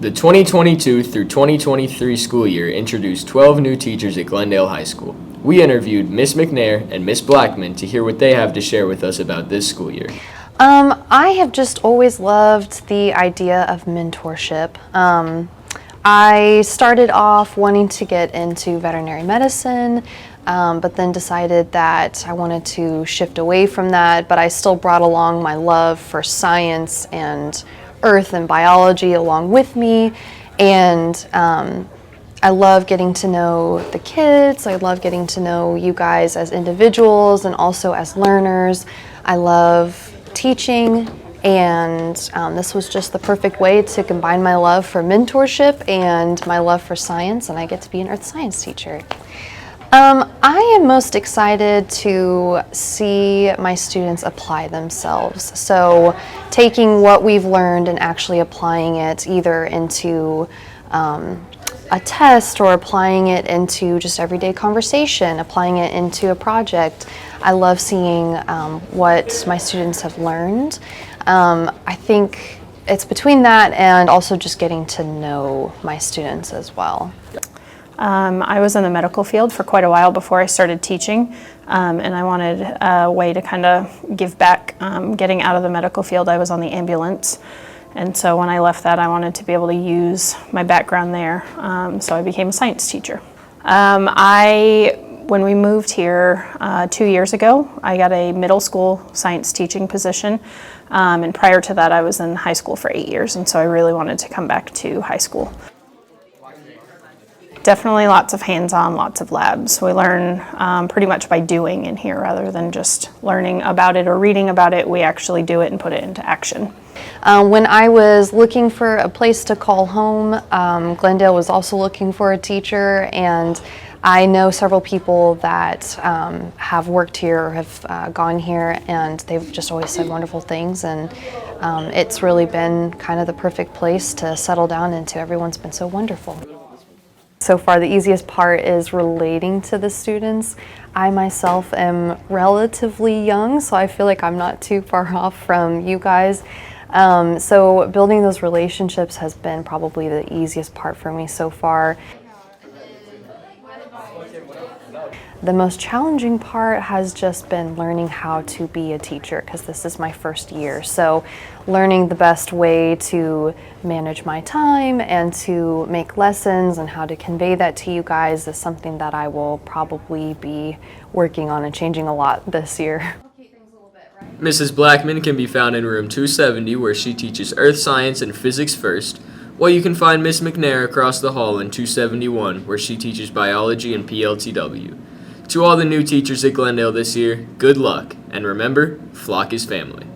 The 2022 through 2023 school year introduced 12 new teachers at Glendale High School. We interviewed Miss McNair and Miss Blackman to hear what they have to share with us about this school year. I have just always loved the idea of mentorship. I started off wanting to get into veterinary medicine, but then decided that I wanted to shift away from that, but I still brought along my love for science and earth and biology along with me, and I love getting to know the kids. I love getting to know you guys as individuals and also as learners. I love teaching, and this was just the perfect way to combine my love for mentorship and my love for science, and I get to be an earth science teacher. I am most excited to see my students apply themselves. So taking what we've learned and actually applying it either into a test or applying it into just everyday conversation, applying it into a project. I love seeing what my students have learned. I think it's between that and also just getting to know my students as well. I was in the medical field for quite a while before I started teaching, and I wanted a way to kind of give back. Getting out of the medical field, I was on the ambulance, and so when I left that, I wanted to be able to use my background there, so I became a science teacher. When we moved here 2 years ago, I got a middle school science teaching position, and prior to that, I was in high school for 8 years, and so I really wanted to come back to high school. Definitely lots of hands-on, lots of labs. We learn pretty much by doing in here rather than just learning about it or reading about it. We actually do it and put it into action. When I was looking for a place to call home, Glendale was also looking for a teacher, and I know several people that have worked here or have gone here, and they've just always said wonderful things, and it's really been kind of the perfect place to settle down into. Everyone's been so wonderful. So far, the easiest part is relating to the students. I myself am relatively young, so I feel like I'm not too far off from you guys. So building those relationships has been probably the easiest part for me so far. The most challenging part has just been learning how to be a teacher, because this is my first year. So learning the best way to manage my time and to make lessons and how to convey that to you guys is something that I will probably be working on and changing a lot this year. Mrs. Blackman can be found in room 270, where she teaches earth science and physics first, while you can find Miss McNair across the hall in 271, where she teaches biology and PLTW. To all the new teachers at Glendale this year, good luck, and remember, flock is family.